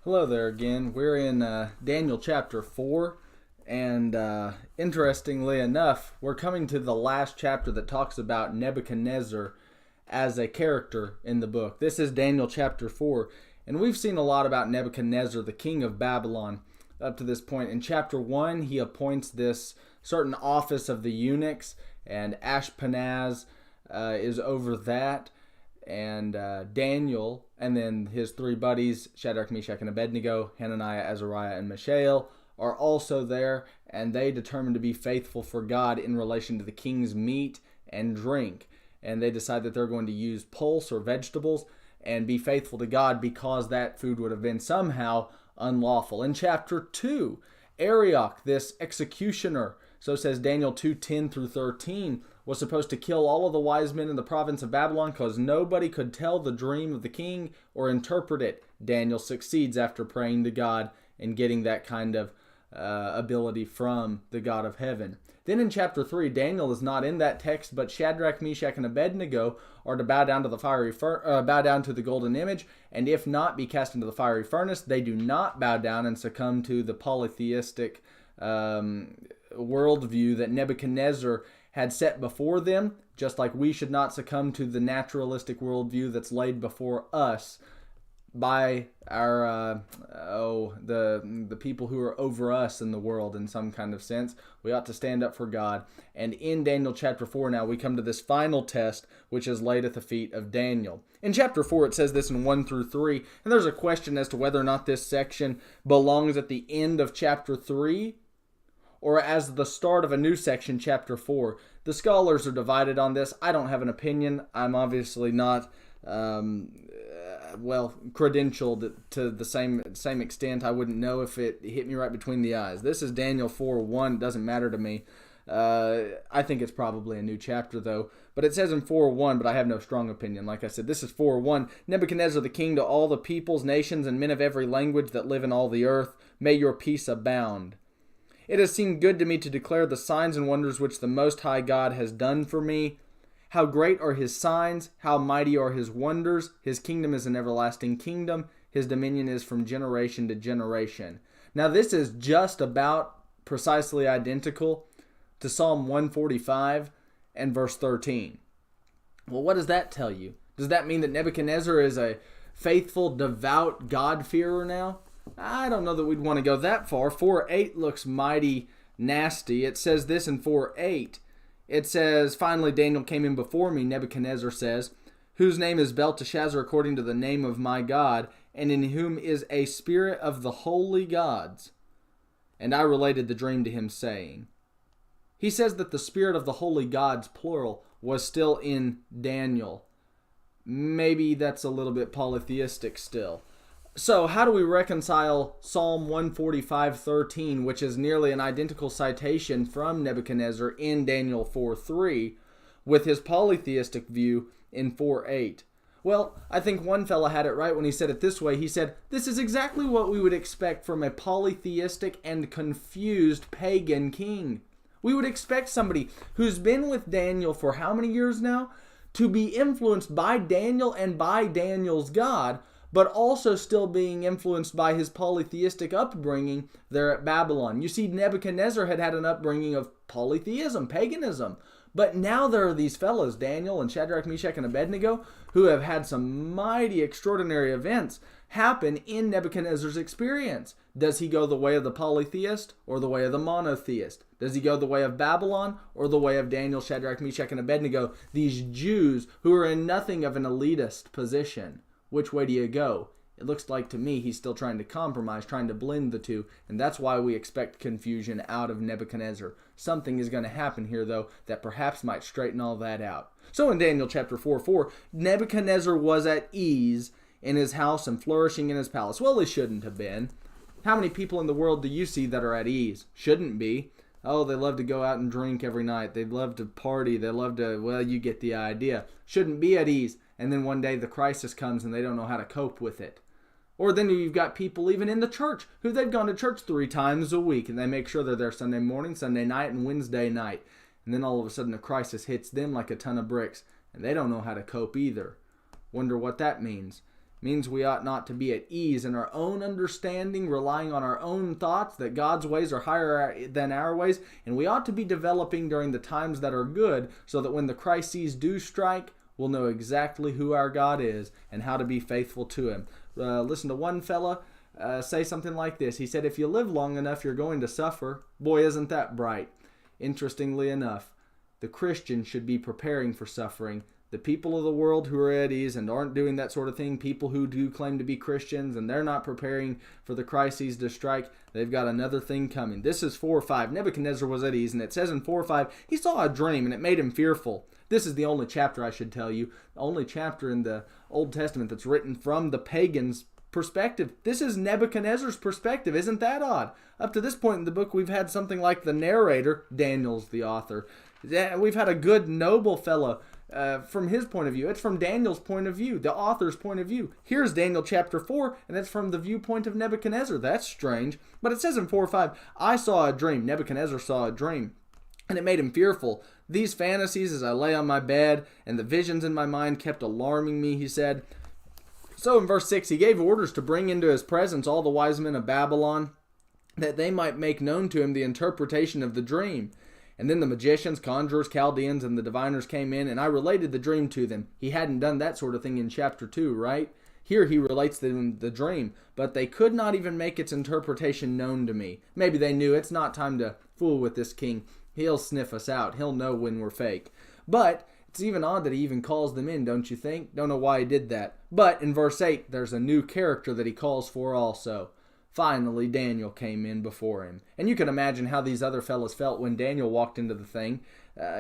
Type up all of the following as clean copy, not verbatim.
Hello there again. We're in Daniel chapter 4, and interestingly enough, we're coming to the last chapter that talks about Nebuchadnezzar as a character in the book. This is Daniel chapter 4, and we've seen a lot about Nebuchadnezzar, the king of Babylon, up to this point. In chapter 1, he appoints this certain office of the eunuchs, and Ashpenaz is over that. And Daniel, and then his three buddies, Shadrach, Meshach, and Abednego, Hananiah, Azariah, and Mishael, are also there, and they determine to be faithful for God in relation to the king's meat and drink. And they decide that they're going to use pulse or vegetables and be faithful to God because that food would have been somehow unlawful. In chapter 2, Arioch, this executioner, so says Daniel 2:10 through 13, was supposed to kill all of the wise men in the province of Babylon because nobody could tell the dream of the king or interpret it. Daniel succeeds after praying to God and getting that kind of ability from the God of heaven. Then in chapter 3, Daniel is not in that text, but Shadrach, Meshach, and Abednego are to bow down to the golden image, and if not, be cast into the fiery furnace. They do not bow down and succumb to the polytheistic worldview that Nebuchadnezzar had set before them, just like we should not succumb to the naturalistic worldview that's laid before us by our the people who are over us in the world in some kind of sense. We ought to stand up for God. And in Daniel chapter 4 now we come to this final test, which is laid at the feet of Daniel. In chapter 4 it says this in 1 through 3, and there's a question as to whether or not this section belongs at the end of chapter 3 or as the start of a new section, chapter 4. The scholars are divided on this. I don't have an opinion. I'm obviously not credentialed to the same extent. I wouldn't know if it hit me right between the eyes. This is Daniel 4:1. It doesn't matter to me. I think it's probably a new chapter, though. But it says in 4:1, but I have no strong opinion. Like I said, this is 4:1. Nebuchadnezzar the king, to all the peoples, nations, and men of every language that live in all the earth, may your peace abound. It has seemed good to me to declare the signs and wonders which the Most High God has done for me. How great are his signs, how mighty are his wonders. His kingdom is an everlasting kingdom. His dominion is from generation to generation. Now this is just about precisely identical to Psalm 145 and verse 13. Well, what does that tell you? Does that mean that Nebuchadnezzar is a faithful, devout God-fearer now? I don't know that we'd want to go that far. 4:8 looks mighty nasty. It says this in 4:8. It says, finally Daniel came in before me, Nebuchadnezzar says, whose name is Belteshazzar according to the name of my God, and in whom is a spirit of the holy gods. And I related the dream to him, saying. He says that the spirit of the holy gods, plural, was still in Daniel. Maybe that's a little bit polytheistic still. So how do we reconcile Psalm 145:13, which is nearly an identical citation from Nebuchadnezzar in Daniel 4:3, with his polytheistic view in 4:8? Well, I think one fella had it right when he said it this way. He said, this is exactly what we would expect from a polytheistic and confused pagan king. We would expect somebody who's been with Daniel for how many years now to be influenced by Daniel and by Daniel's God, but also still being influenced by his polytheistic upbringing there at Babylon. You see, Nebuchadnezzar had an upbringing of polytheism, paganism. But now there are these fellows, Daniel and Shadrach, Meshach, and Abednego, who have had some mighty extraordinary events happen in Nebuchadnezzar's experience. Does he go the way of the polytheist or the way of the monotheist? Does he go the way of Babylon or the way of Daniel, Shadrach, Meshach, and Abednego, these Jews who are in nothing of an elitist position? Which way do you go? It looks like to me he's still trying to compromise, trying to blend the two, and that's why we expect confusion out of Nebuchadnezzar. Something is going to happen here, though, that perhaps might straighten all that out. So in Daniel chapter 4:4, Nebuchadnezzar was at ease in his house and flourishing in his palace. Well, he shouldn't have been. How many people in the world do you see that are at ease? Shouldn't be. Oh, they love to go out and drink every night. They love to party. They love to, well, you get the idea. Shouldn't be at ease. And then one day the crisis comes and they don't know how to cope with it. Or then you've got people even in the church who they've gone to church 3 times a week and they make sure they're there Sunday morning, Sunday night, and Wednesday night. And then all of a sudden a crisis hits them like a ton of bricks and they don't know how to cope either. Wonder what that means. means we ought not to be at ease in our own understanding, relying on our own thoughts, that God's ways are higher than our ways, and we ought to be developing during the times that are good, so that when the crises do strike, we'll know exactly who our God is and how to be faithful to Him. Listen to one fella say something like this. He said, if you live long enough, you're going to suffer. Boy, isn't that bright. Interestingly enough, the Christian should be preparing for suffering. The people of the world who are at ease and aren't doing that sort of thing, people who do claim to be Christians and they're not preparing for the crises to strike, they've got another thing coming. This is 4:5. Nebuchadnezzar was at ease, and it says in 4:5, he saw a dream and it made him fearful. This is the only chapter, I should tell you, the only chapter in the Old Testament that's written from the pagans' perspective. This is Nebuchadnezzar's perspective. Isn't that odd? Up to this point in the book, we've had something like the narrator, Daniel's the author. We've had a good, noble fellow from his point of view. It's from Daniel's point of view, the author's point of view. Here's Daniel chapter 4, and it's from the viewpoint of Nebuchadnezzar. That's strange. But it says in 4:5, I saw a dream. Nebuchadnezzar saw a dream, and it made him fearful. These fantasies as I lay on my bed, and the visions in my mind kept alarming me, he said. So in verse 6, he gave orders to bring into his presence all the wise men of Babylon, that they might make known to him the interpretation of the dream. And then the magicians, conjurers, Chaldeans, and the diviners came in, and I related the dream to them. He hadn't done that sort of thing in chapter 2, right? Here he relates to them the dream, but they could not even make its interpretation known to me. Maybe they knew it's not time to fool with this king. He'll sniff us out. He'll know when we're fake. But it's even odd that he even calls them in, don't you think? Don't know why he did that. But in verse 8, there's a new character that he calls for also. Finally, Daniel came in before him. And you can imagine how these other fellows felt when Daniel walked into the thing.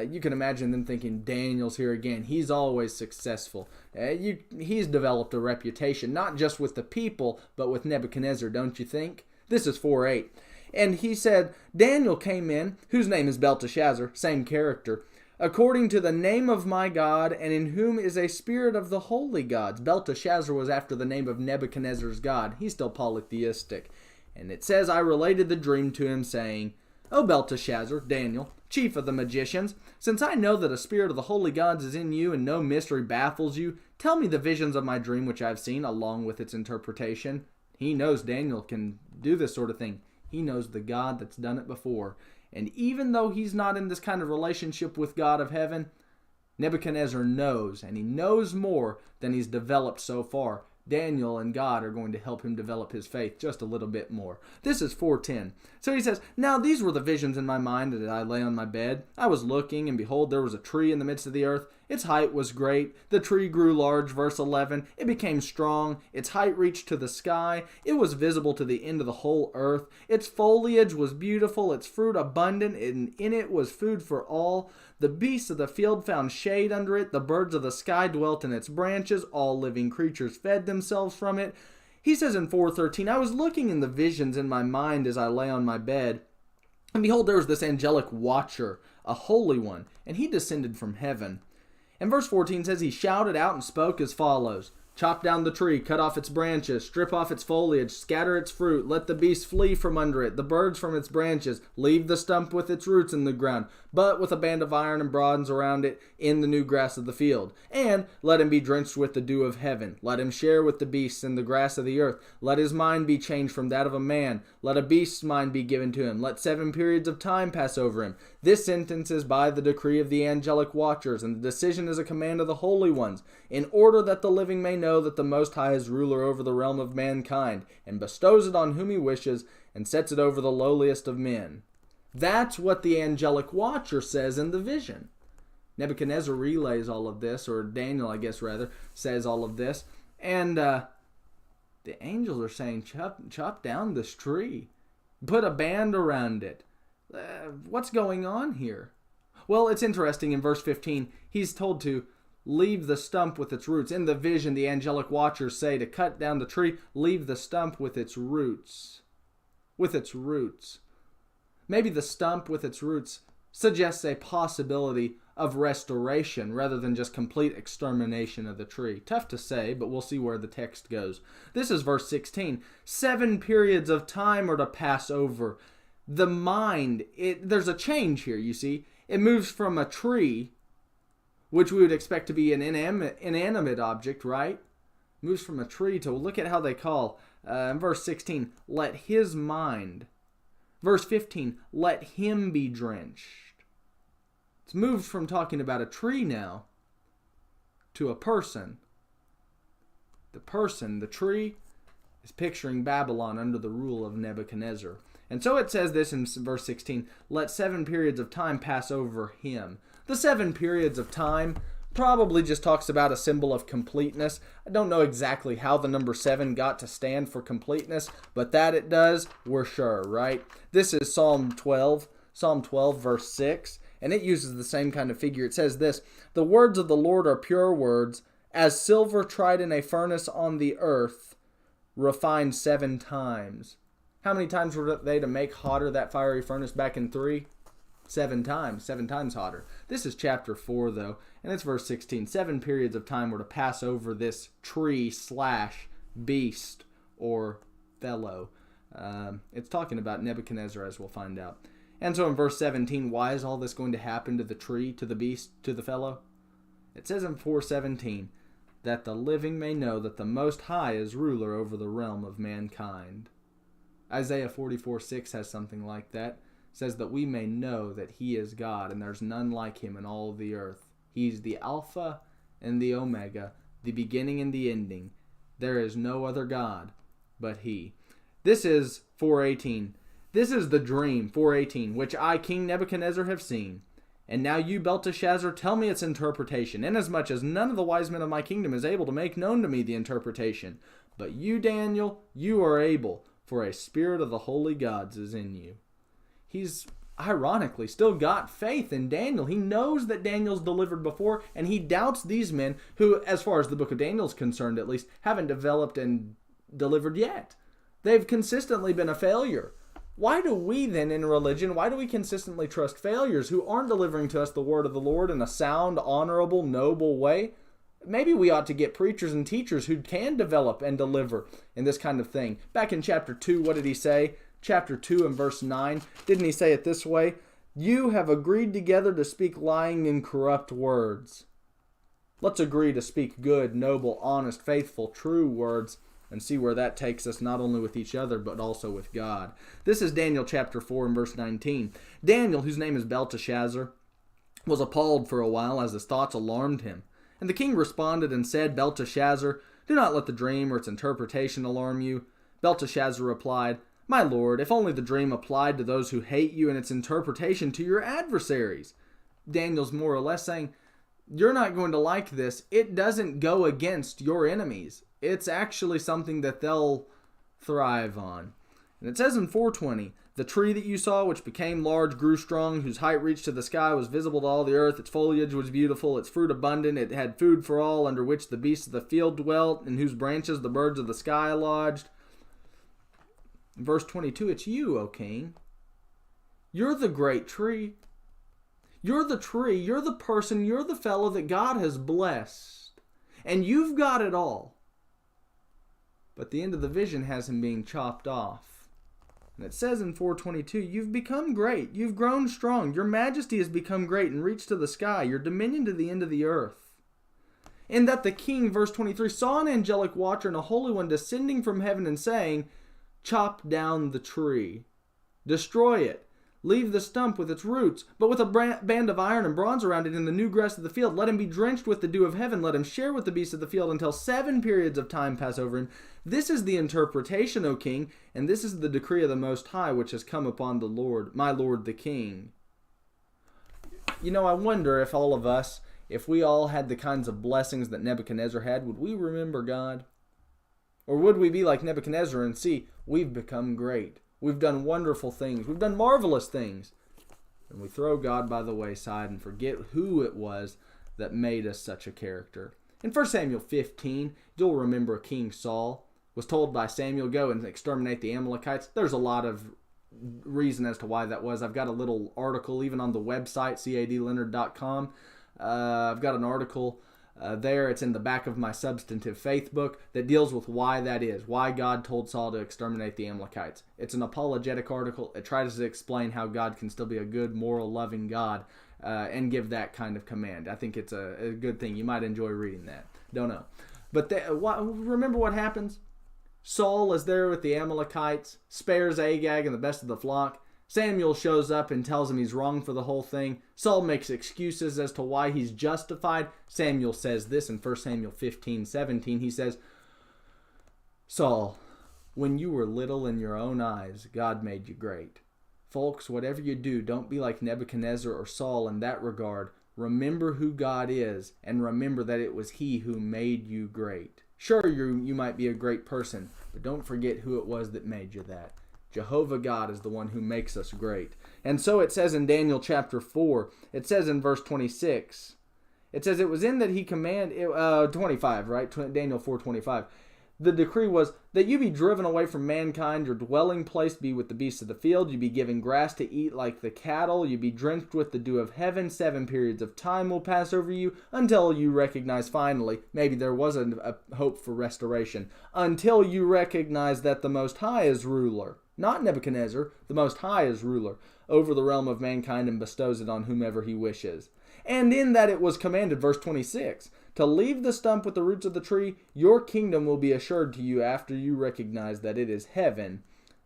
You can imagine them thinking, Daniel's here again. He's always successful. He's developed a reputation, not just with the people, but with Nebuchadnezzar, don't you think? This is 4:8. And he said, Daniel came in, whose name is Belteshazzar, same character, according to the name of my God, and in whom is a spirit of the holy gods. Belteshazzar was after the name of Nebuchadnezzar's God. He's still polytheistic. And it says, I related the dream to him, saying, O Belteshazzar, Daniel, chief of the magicians, since I know that a spirit of the holy gods is in you, and no mystery baffles you, tell me the visions of my dream which I have seen, along with its interpretation. He knows Daniel can do this sort of thing. He knows the God that's done it before. And even though he's not in this kind of relationship with God of heaven, Nebuchadnezzar knows, and he knows more than he's developed so far. Daniel and God are going to help him develop his faith just a little bit more. This is 4:10. So he says, Now these were the visions in my mind that I lay on my bed. I was looking, and behold, there was a tree in the midst of the earth. Its height was great. The tree grew large, verse 11. It became strong. Its height reached to the sky. It was visible to the end of the whole earth. Its foliage was beautiful, its fruit abundant, and in it was food for all. The beasts of the field found shade under it. The birds of the sky dwelt in its branches. All living creatures fed themselves from it. He says in 4:13, I was looking in the visions in my mind as I lay on my bed, and behold, there was this angelic watcher, a holy one, and he descended from heaven. And verse 14 says, He shouted out and spoke as follows, Chop down the tree, cut off its branches, strip off its foliage, scatter its fruit, let the beasts flee from under it, the birds from its branches, leave the stump with its roots in the ground, but with a band of iron and bronze around it in the new grass of the field. And let him be drenched with the dew of heaven. Let him share with the beasts in the grass of the earth. Let his mind be changed from that of a man. Let a beast's mind be given to him. Let 7 periods of time pass over him. This sentence is by the decree of the angelic watchers, and the decision is a command of the holy ones, in order that the living may know that the Most High is ruler over the realm of mankind, and bestows it on whom he wishes, and sets it over the lowliest of men. That's what the angelic watcher says in the vision. Nebuchadnezzar relays all of this, or Daniel, I guess rather, says all of this, and the angels are saying, chop down this tree. Put a band around it. What's going on here? Well, it's interesting. In verse 15, he's told to leave the stump with its roots. In the vision, the angelic watchers say to cut down the tree, leave the stump with its roots. With its roots. Maybe the stump with its roots suggests a possibility of restoration rather than just complete extermination of the tree. Tough to say, but we'll see where the text goes. This is verse 16. 7 periods of time are to pass over. The mind, there's a change here, you see. It moves from a tree, which we would expect to be an inanimate object, right? Moves from a tree to, look at how they call, in verse 16, let his mind. Verse 15, let him be drenched. It's moved from talking about a tree now to a person. The person, the tree, is picturing Babylon under the rule of Nebuchadnezzar. And so it says this in verse 16, let 7 periods of time pass over him. The 7 periods of time probably just talks about a symbol of completeness. I don't know exactly how the number 7 got to stand for completeness, but that it does, we're sure, right? This is Psalm 12 verse 6, and it uses the same kind of figure. It says this, the words of the Lord are pure words, as silver tried in a furnace on the earth, refined 7 times. How many times were they to make hotter that fiery furnace back in 3? 7 times. 7 times hotter. This is chapter 4, though, and it's verse 16. 7 periods of time were to pass over this tree / beast or fellow. It's talking about Nebuchadnezzar, as we'll find out. And so in verse 17, why is all this going to happen to the tree, to the beast, to the fellow? It says in 4:17, that the living may know that the Most High is ruler over the realm of mankind. Isaiah 44:6 has something like that. It says that we may know that he is God, and there's none like him in all of the earth. He's the Alpha and the Omega, the beginning and the ending. There is no other God but he. This is 4:18. This is the dream, 4:18, which I, King Nebuchadnezzar, have seen. And now you, Belteshazzar, tell me its interpretation, inasmuch as none of the wise men of my kingdom is able to make known to me the interpretation. But you, Daniel, you are able, for a spirit of the holy gods is in you. He's, ironically, still got faith in Daniel. He knows that Daniel's delivered before, and he doubts these men who, as far as the book of Daniel's concerned at least, haven't developed and delivered yet. They've consistently been a failure. Why do we then in religion, why do we consistently trust failures who aren't delivering to us the word of the Lord in a sound, honorable, noble way? Maybe we ought to get preachers and teachers who can develop and deliver in this kind of thing. Back in chapter 2, what did he say? Chapter 2 and verse 9, didn't he say it this way? You have agreed together to speak lying and corrupt words. Let's agree to speak good, noble, honest, faithful, true words, and see where that takes us, not only with each other, but also with God. This is Daniel chapter 4 and verse 19. Daniel, whose name is Belteshazzar, was appalled for a while as his thoughts alarmed him. And the king responded and said, Belteshazzar, do not let the dream or its interpretation alarm you. Belteshazzar replied, my lord, if only the dream applied to those who hate you and its interpretation to your adversaries. Daniel's more or less saying, you're not going to like this. It doesn't go against your enemies. It's actually something that they'll thrive on. And it says in 4:20, the tree that you saw, which became large, grew strong, whose height reached to the sky, was visible to all the earth. Its foliage was beautiful, its fruit abundant. It had food for all, under which the beasts of the field dwelt, in whose branches the birds of the sky lodged. In verse 22, it's you, O king. You're the great tree. You're the tree. You're the person. You're the fellow that God has blessed. And you've got it all. But the end of the vision has him being chopped off. And it says in 4:22, you've become great. You've grown strong. Your majesty has become great and reached to the sky. Your dominion to the end of the earth. In that the king, verse 23, saw an angelic watcher and a holy one descending from heaven and saying, chop down the tree. Destroy it. Leave the stump with its roots, but with a band of iron and bronze around it in the new grass of the field. Let him be drenched with the dew of heaven. Let him share with the beasts of the field until 7 periods of time pass over him. This is the interpretation, O king, and this is the decree of the Most High, which has come upon the Lord, my Lord the king. You know, I wonder if all of us, if we all had the kinds of blessings that Nebuchadnezzar had, would we remember God? Or would we be like Nebuchadnezzar and see, we've become great. We've done wonderful things. We've done marvelous things. And we throw God by the wayside and forget who it was that made us such a character. In 1 Samuel 15, you'll remember King Saul was told by Samuel, go and exterminate the Amalekites. There's a lot of reason as to why that was. I've got a little article even on the website, cadleonard.com. I've got an article there. It's in the back of my Substantive Faith book that deals with why that is, why God told Saul to exterminate the Amalekites. It's an apologetic article. It tries to explain how God can still be a good, moral, loving God and give that kind of command. I think it's a good thing. You might enjoy reading that. Don't know. But remember what happens? Saul is there with the Amalekites, spares Agag and the best of the flock. Samuel shows up and tells him he's wrong for the whole thing. Saul makes excuses as to why he's justified. Samuel says this in 1 Samuel 15:17. He says, Saul, when you were little in your own eyes, God made you great. Folks, whatever you do, don't be like Nebuchadnezzar or Saul in that regard. Remember who God is, and remember that it was He who made you great. Sure, you might be a great person, but don't forget who it was that made you that. Jehovah God is the one who makes us great. And so it says in Daniel chapter 4, it says in verse 26, it says it was in that he commanded, 25, right? Daniel 4:25. The decree was that you be driven away from mankind, your dwelling place be with the beasts of the field, you be given grass to eat like the cattle, you be drenched with the dew of heaven, 7 periods of time will pass over you until you recognize finally, maybe there was a hope for restoration, until you recognize that the Most High is ruler. Not Nebuchadnezzar, the Most High is ruler over the realm of mankind and bestows it on whomever he wishes. And in that it was commanded, verse 26, to leave the stump with the roots of the tree, your kingdom will be assured to you after you recognize that it is heaven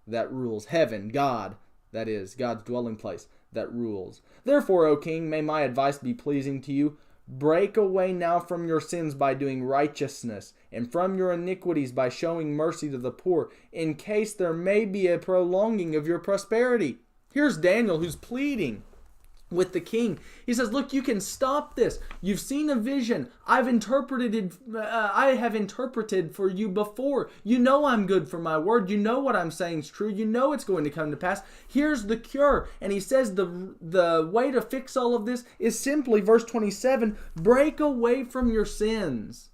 that rules. Heaven, God, that is, God's dwelling place, that rules. Therefore, O king, may my advice be pleasing to you. Break away now from your sins by doing righteousness, and from your iniquities by showing mercy to the poor, in case there may be a prolonging of your prosperity. Here's Daniel who's pleading with the king. He says, look, you can stop this. You've seen a vision. I have interpreted for you before. You know I'm good for my word. You know what I'm saying is true. You know it's going to come to pass. Here's the cure. And he says the way to fix all of this is simply, verse 27, break away from your sins.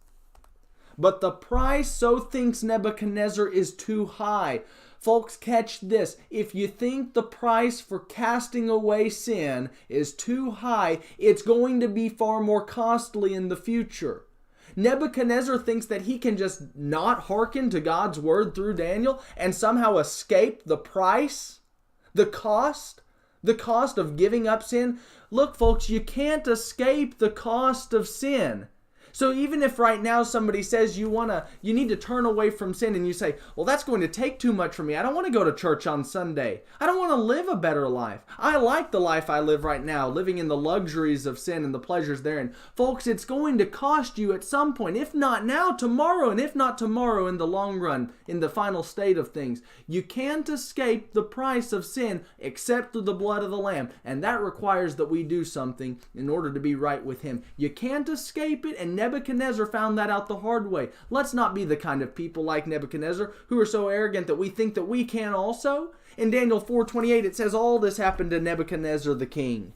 But the price, so thinks Nebuchadnezzar, is too high. Folks, catch this. If you think the price for casting away sin is too high, it's going to be far more costly in the future. Nebuchadnezzar thinks that he can just not hearken to God's word through Daniel and somehow escape the price, the cost of giving up sin. Look, folks, you can't escape the cost of sin. So even if right now somebody says you need to turn away from sin, and you say, well, that's going to take too much from me. I don't want to go to church on Sunday. I don't want to live a better life. I like the life I live right now, living in the luxuries of sin and the pleasures therein. Folks, it's going to cost you at some point, if not now, tomorrow, and if not tomorrow in the long run, in the final state of things. You can't escape the price of sin except through the blood of the Lamb, and that requires that we do something in order to be right with Him. You can't escape it, and Nebuchadnezzar found that out the hard way. Let's not be the kind of people like Nebuchadnezzar who are so arrogant that we think that we can also. In Daniel 4:28 it says all this happened to Nebuchadnezzar the king.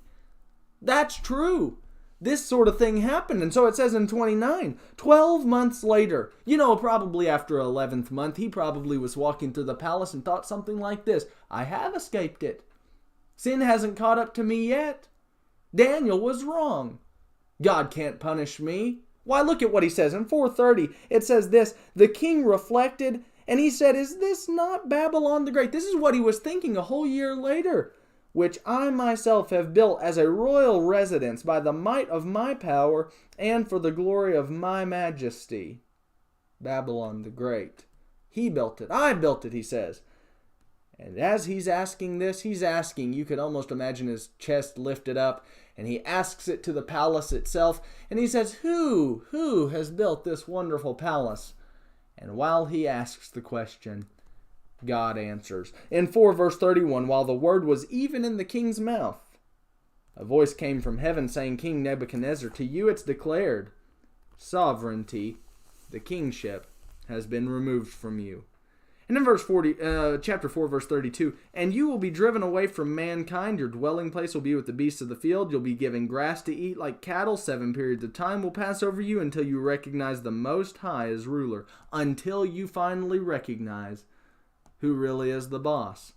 That's true. This sort of thing happened. And so it says in 29, 12 months later, probably after 11th month, he probably was walking through the palace and thought something like this: I have escaped it. Sin hasn't caught up to me yet. Daniel was wrong. God can't punish me. Why, look at what he says. In 4:30, it says this: the king reflected, and he said, is this not Babylon the Great? This is what he was thinking a whole year later. Which I myself have built as a royal residence by the might of my power and for the glory of my majesty. Babylon the Great. He built it. I built it, he says. And as he's asking this, you could almost imagine his chest lifted up, and he asks it to the palace itself, and he says, who has built this wonderful palace? And while he asks the question, God answers. In 4 verse 31, while the word was even in the king's mouth, a voice came from heaven saying, King Nebuchadnezzar, to you it's declared, sovereignty, the kingship, has been removed from you. And in chapter 4, verse 32, and you will be driven away from mankind. Your dwelling place will be with the beasts of the field. You'll be given grass to eat like cattle. 7 periods of time will pass over you until you recognize the Most High as ruler. Until you finally recognize who really is the boss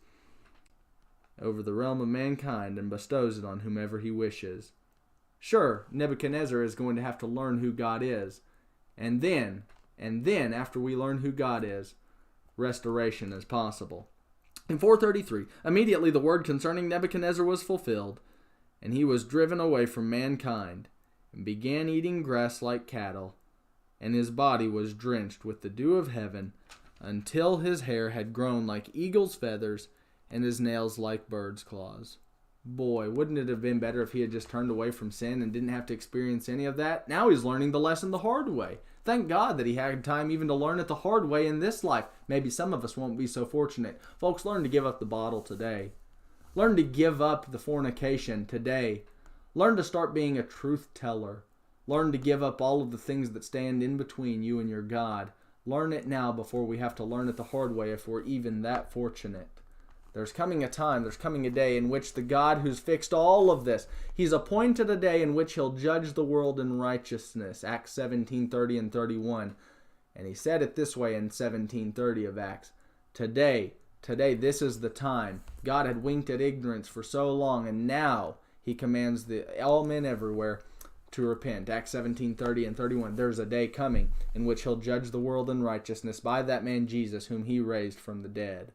over the realm of mankind and bestows it on whomever he wishes. Sure, Nebuchadnezzar is going to have to learn who God is. And then, after we learn who God is, restoration is possible. In 4:33, immediately the word concerning Nebuchadnezzar was fulfilled, and he was driven away from mankind, and began eating grass like cattle, and his body was drenched with the dew of heaven, until his hair had grown like eagle's feathers, and his nails like bird's claws. Boy, wouldn't it have been better if he had just turned away from sin and didn't have to experience any of that? Now he's learning the lesson the hard way. Thank God that he had time even to learn it the hard way in this life. Maybe some of us won't be so fortunate. Folks, learn to give up the bottle today. Learn to give up the fornication today. Learn to start being a truth teller. Learn to give up all of the things that stand in between you and your God. Learn it now before we have to learn it the hard way if we're even that fortunate. There's coming a day in which the God who's fixed all of this, he's appointed a day in which he'll judge the world in righteousness. Acts 17:30 and 31. And he said it this way in 17:30 of Acts. Today, this is the time. God had winked at ignorance for so long, and now he commands all men everywhere to repent. Acts 17:30 and 31. There's a day coming in which he'll judge the world in righteousness by that man Jesus, whom he raised from the dead.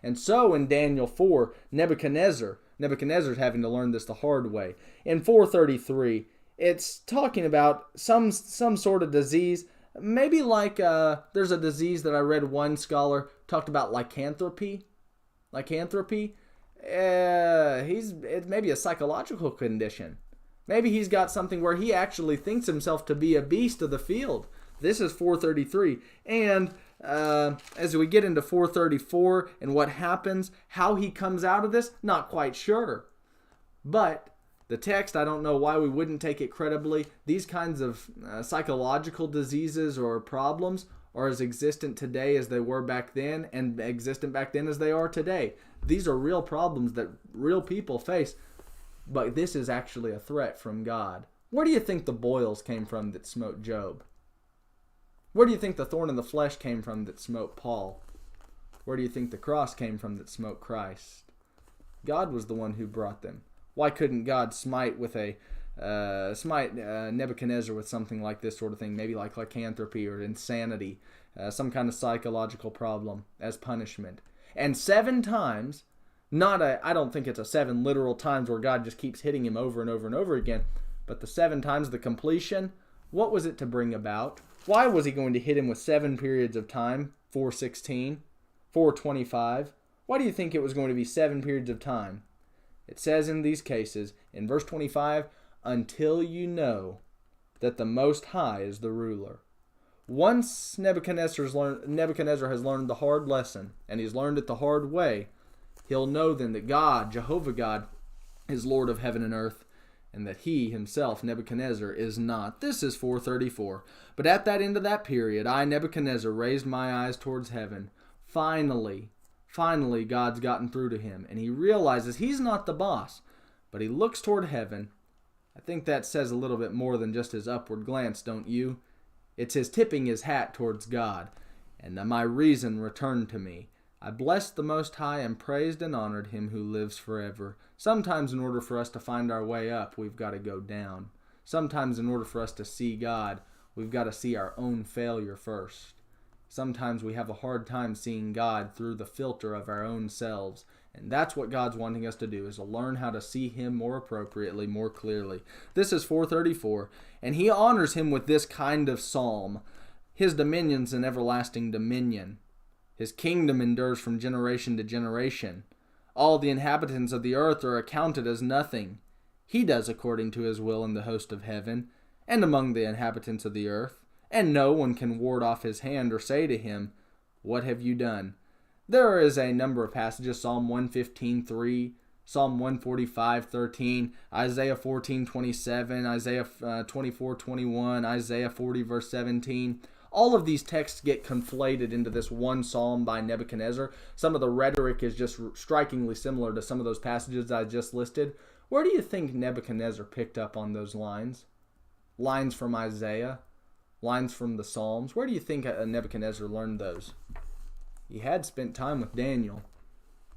And so in Daniel 4, Nebuchadnezzar's having to learn this the hard way. In 4:33, it's talking about some sort of disease. Maybe like there's a disease that I read one scholar talked about lycanthropy. It's maybe a psychological condition. Maybe he's got something where he actually thinks himself to be a beast of the field. This is 4:33. And as we get into 4:34 and what happens, how he comes out of this, not quite sure. But the text, I don't know why we wouldn't take it credibly. These kinds of psychological diseases or problems are as existent today as they were back then, and existent back then as they are today. These are real problems that real people face, but this is actually a threat from God. Where do you think the boils came from that smote Job? Where do you think the thorn in the flesh came from that smote Paul? Where do you think the cross came from that smote Christ? God was the one who brought them. Why couldn't God smite Nebuchadnezzar with something like this sort of thing, maybe like lycanthropy or insanity, some kind of psychological problem as punishment? And 7 times, I don't think it's a 7 literal times where God just keeps hitting him over and over and over again, but the 7 times the completion, what was it to bring about? Why was he going to hit him with 7 periods of time? 4:16, 4:25. Why do you think it was going to be 7 periods of time? It says in these cases, in verse 25, until you know that the Most High is the ruler. Once Nebuchadnezzar has learned the hard lesson, and he's learned it the hard way, he'll know then that God, Jehovah God, is Lord of heaven and earth, and that he himself, Nebuchadnezzar, is not. This is 4:34. But at that end of that period, I, Nebuchadnezzar, raised my eyes towards heaven. Finally, God's gotten through to him, and he realizes he's not the boss, but he looks toward heaven. I think that says a little bit more than just his upward glance, don't you? It's his tipping his hat towards God. And my reason returned to me. I blessed the Most High and praised and honored him who lives forever. Sometimes in order for us to find our way up, we've got to go down. Sometimes in order for us to see God, we've got to see our own failure first. Sometimes we have a hard time seeing God through the filter of our own selves. And that's what God's wanting us to do, is to learn how to see him more appropriately, more clearly. This is 4:34. And he honors him with this kind of psalm. His dominion's an everlasting dominion. His kingdom endures from generation to generation. All the inhabitants of the earth are accounted as nothing. He does according to his will in the host of heaven, and among the inhabitants of the earth. And no one can ward off his hand or say to him, what have you done? There is a number of passages, Psalm 115:3, Psalm 145:13, Isaiah 14:27, Isaiah 24:21, Isaiah 40 verse 17. All of these texts get conflated into this one psalm by Nebuchadnezzar. Some of the rhetoric is just strikingly similar to some of those passages I just listed. Where do you think Nebuchadnezzar picked up on those lines? Lines from Isaiah? Lines from the Psalms? Where do you think Nebuchadnezzar learned those? He had spent time with Daniel.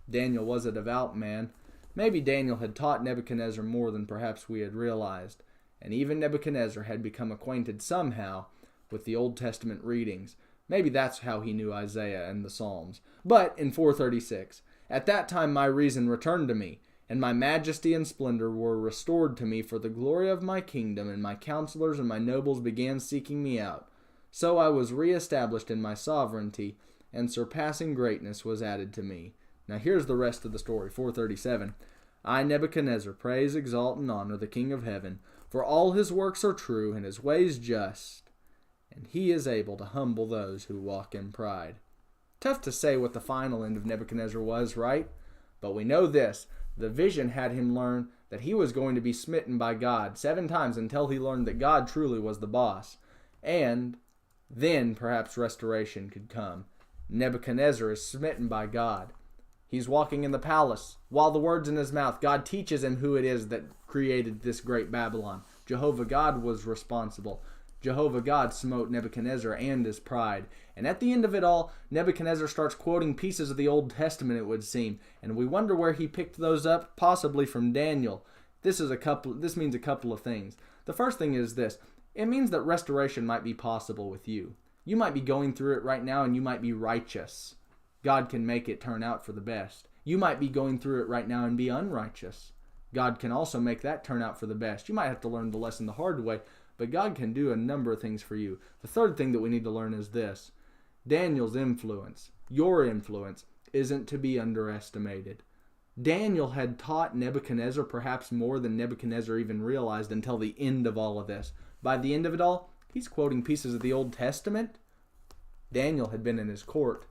Daniel was a devout man. Maybe Daniel had taught Nebuchadnezzar more than perhaps we had realized. And even Nebuchadnezzar had become acquainted somehow with the Old Testament readings. Maybe that's how he knew Isaiah and the Psalms. But in 4:36, at that time my reason returned to me, and my majesty and splendor were restored to me for the glory of my kingdom, and my counselors and my nobles began seeking me out. So I was reestablished in my sovereignty, and surpassing greatness was added to me. Now here's the rest of the story, 437. I, Nebuchadnezzar, praise, exalt, and honor the King of heaven, for all his works are true, and his ways just, and he is able to humble those who walk in pride. Tough to say what the final end of Nebuchadnezzar was, right? But we know this. The vision had him learn that he was going to be smitten by God 7 times until he learned that God truly was the boss. And then perhaps restoration could come. Nebuchadnezzar is smitten by God. He's walking in the palace. While the word's in his mouth, God teaches him who it is that created this great Babylon. Jehovah God was responsible. Jehovah God smote Nebuchadnezzar and his pride. And at the end of it all, Nebuchadnezzar starts quoting pieces of the Old Testament, it would seem. And we wonder where he picked those up, possibly from Daniel. This means a couple of things. The first thing is this. It means that restoration might be possible with you. You might be going through it right now and you might be righteous. God can make it turn out for the best. You might be going through it right now and be unrighteous. God can also make that turn out for the best. You might have to learn the lesson the hard way, but God can do a number of things for you. The third thing that we need to learn is this. Daniel's influence, your influence, isn't to be underestimated. Daniel had taught Nebuchadnezzar perhaps more than Nebuchadnezzar even realized until the end of all of this. By the end of it all, he's quoting pieces of the Old Testament. Daniel had been in his court.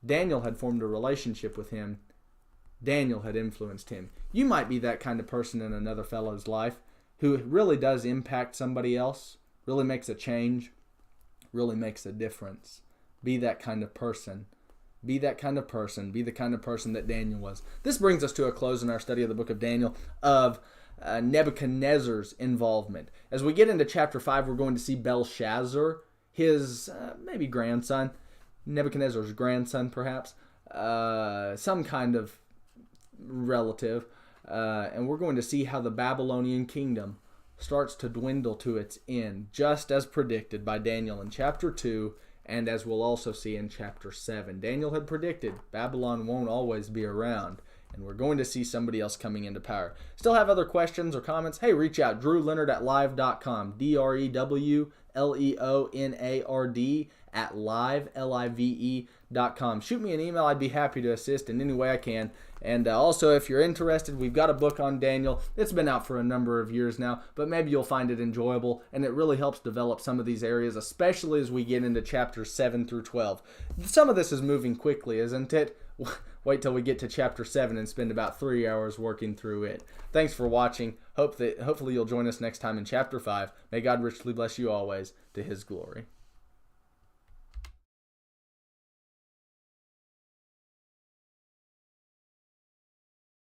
Daniel had formed a relationship with him. Daniel had influenced him. You might be that kind of person in another fellow's life who really does impact somebody else, really makes a change, really makes a difference. Be that kind of person. Be that kind of person. Be the kind of person that Daniel was. This brings us to a close in our study of the book of Daniel of Nebuchadnezzar's involvement. As we get into chapter 5, we're going to see Belshazzar, his maybe grandson, Nebuchadnezzar's grandson perhaps, some kind of relative, and we're going to see how the Babylonian kingdom starts to dwindle to its end, just as predicted by Daniel in chapter 2, and as we'll also see in chapter 7. Daniel had predicted Babylon won't always be around, and we're going to see somebody else coming into power. Still have other questions or comments? Hey, reach out. DrewLeonard@live.com. DrewLeonard @live.com. Shoot me an email. I'd be happy to assist in any way I can. And also, if you're interested, we've got a book on Daniel. It's been out for a number of years now, but maybe you'll find it enjoyable, and it really helps develop some of these areas, especially as we get into chapters 7 through 12. Some of this is moving quickly, isn't it? Wait till we get to chapter 7 and spend about 3 hours working through it. Thanks for watching. Hopefully you'll join us next time in chapter 5. May God richly bless you always, to his glory.